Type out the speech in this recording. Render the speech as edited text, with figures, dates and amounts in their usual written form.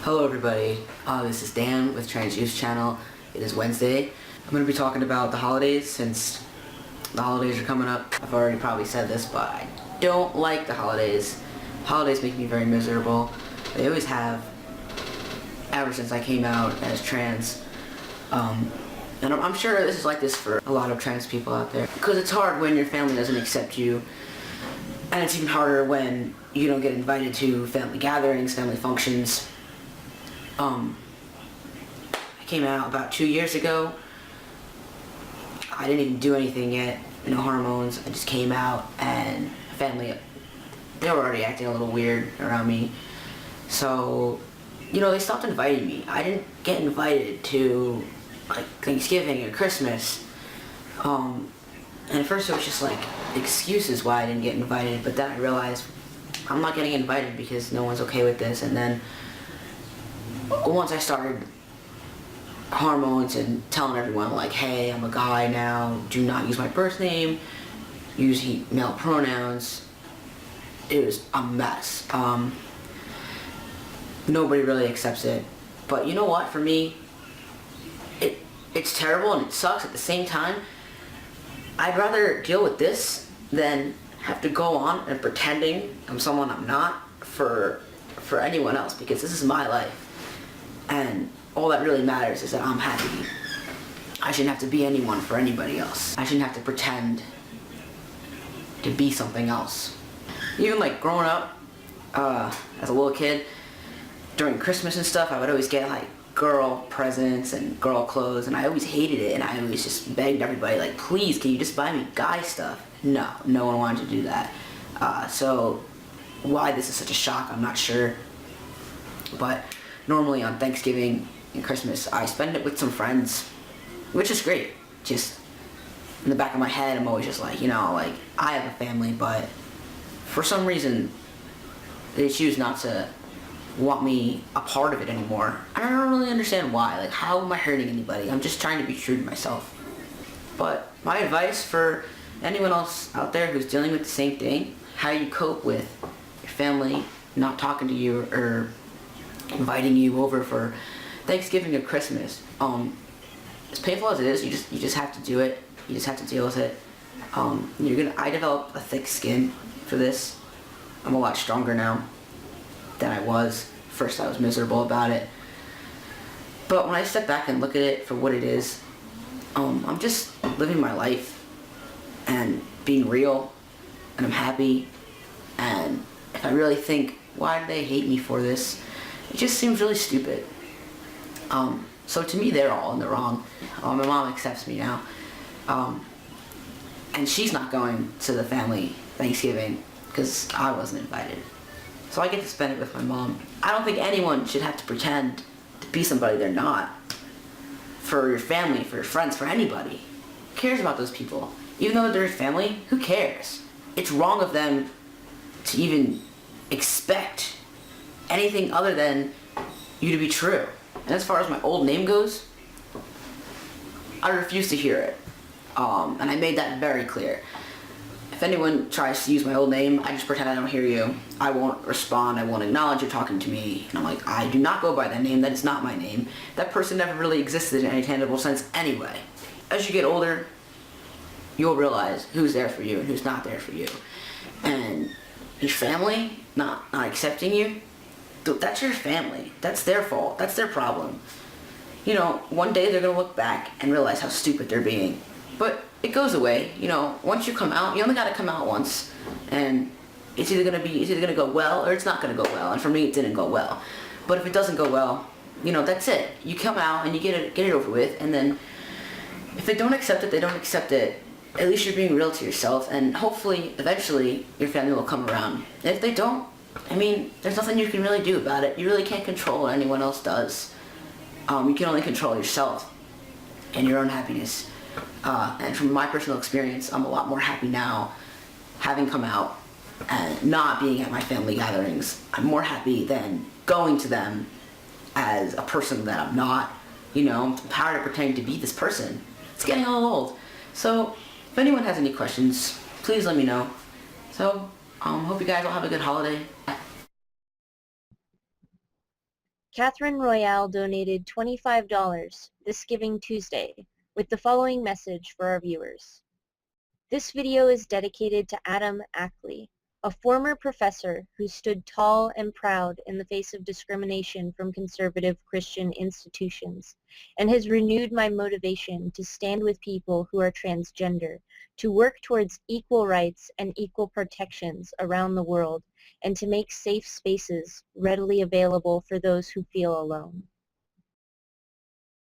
Hello everybody, this is Dan with Trans Youth Channel. It is Wednesday. I'm going to be talking about the holidays since the holidays are coming up. I've already probably said this, but I don't like the holidays. Holidays make me very miserable. They always have, ever since I came out as trans. And I'm sure this is like this for a lot of trans people out there. Because it's hard when your family doesn't accept you. And it's even harder when you don't get invited to family gatherings, family functions. I came out about 2 years ago. I didn't even do anything yet, no hormones. I just came out, and family, they were already acting a little weird around me. So, they stopped inviting me. I didn't get invited to like Thanksgiving or Christmas. And at first it was just like excuses why I didn't get invited, but then I realized I'm not getting invited because no one's okay with this. And then once I started hormones and telling everyone like, hey, I'm a guy now, do not use my birth name, use male pronouns, it was a mess. Nobody really accepts it. But you know what, for me, it's terrible and it sucks at the same time. I'd rather deal with this than have to go on and pretending I'm someone I'm not for anyone else, because this is my life. And all that really matters is that I'm happy. I shouldn't have to be anyone for anybody else. I shouldn't have to pretend to be something else. Even like growing up, as a little kid, during Christmas and stuff, I would always get like girl presents and girl clothes, and I always hated it, and I always just begged everybody like, please, can you just buy me guy stuff? No one wanted to do that. So why this is such a shock, I'm not sure. But normally on Thanksgiving and Christmas, I spend it with some friends, which is great. Just in the back of my head, I'm always just like, like, I have a family, but for some reason, they choose not to want me a part of it anymore. I don't really understand why. Like, how am I hurting anybody? I'm just trying to be true to myself. But my advice for anyone else out there who's dealing with the same thing, how you cope with your family not talking to you or inviting you over for Thanksgiving or Christmas. As painful as it is, you just have to do it. You just have to deal with it. I developed a thick skin for this. I'm a lot stronger now than I was. First I was miserable about it. But when I step back and look at it for what it is, I'm just living my life and being real, and I'm happy. And if I really think, why do they hate me for this? It just seems really stupid. So to me, they're all in the wrong. My mom accepts me now. And she's not going to the family Thanksgiving because I wasn't invited. So I get to spend it with my mom. I don't think anyone should have to pretend to be somebody they're not. For your family, for your friends, for anybody. Who cares about those people? Even though they're your family, who cares? It's wrong of them to even expect anything other than you to be true. And as far as my old name goes, I refuse to hear it. And I made that very clear. If anyone tries to use my old name, I just pretend I don't hear you. I won't respond, I won't acknowledge you're talking to me. And I'm like, I do not go by that name, that is not my name. That person never really existed in any tangible sense anyway. As you get older, you'll realize who's there for you and who's not there for you. And your family not accepting you, that's your family. That's their fault. That's their problem. One day they're gonna look back and realize how stupid they're being. But it goes away. Once you come out, you only gotta come out once, and it's either gonna go well or it's not gonna go well. And for me, it didn't go well. But if it doesn't go well, that's it. You come out and you get it over with, and then if they don't accept it, they don't accept it. At least you're being real to yourself, and hopefully, eventually, your family will come around. And if they don't, there's nothing you can really do about it. You really can't control what anyone else does. You can only control yourself and your own happiness. And from my personal experience, I'm a lot more happy now, having come out and not being at my family gatherings. I'm more happy than going to them as a person that I'm not. I'm tired of pretending to be this person. It's getting all old. So, if anyone has any questions, please let me know. So, hope you guys all have a good holiday. Catherine Royale donated $25 this Giving Tuesday with the following message for our viewers. This video is dedicated to Adam Ackley, a former professor who stood tall and proud in the face of discrimination from conservative Christian institutions, and has renewed my motivation to stand with people who are transgender, to work towards equal rights and equal protections around the world, and to make safe spaces readily available for those who feel alone.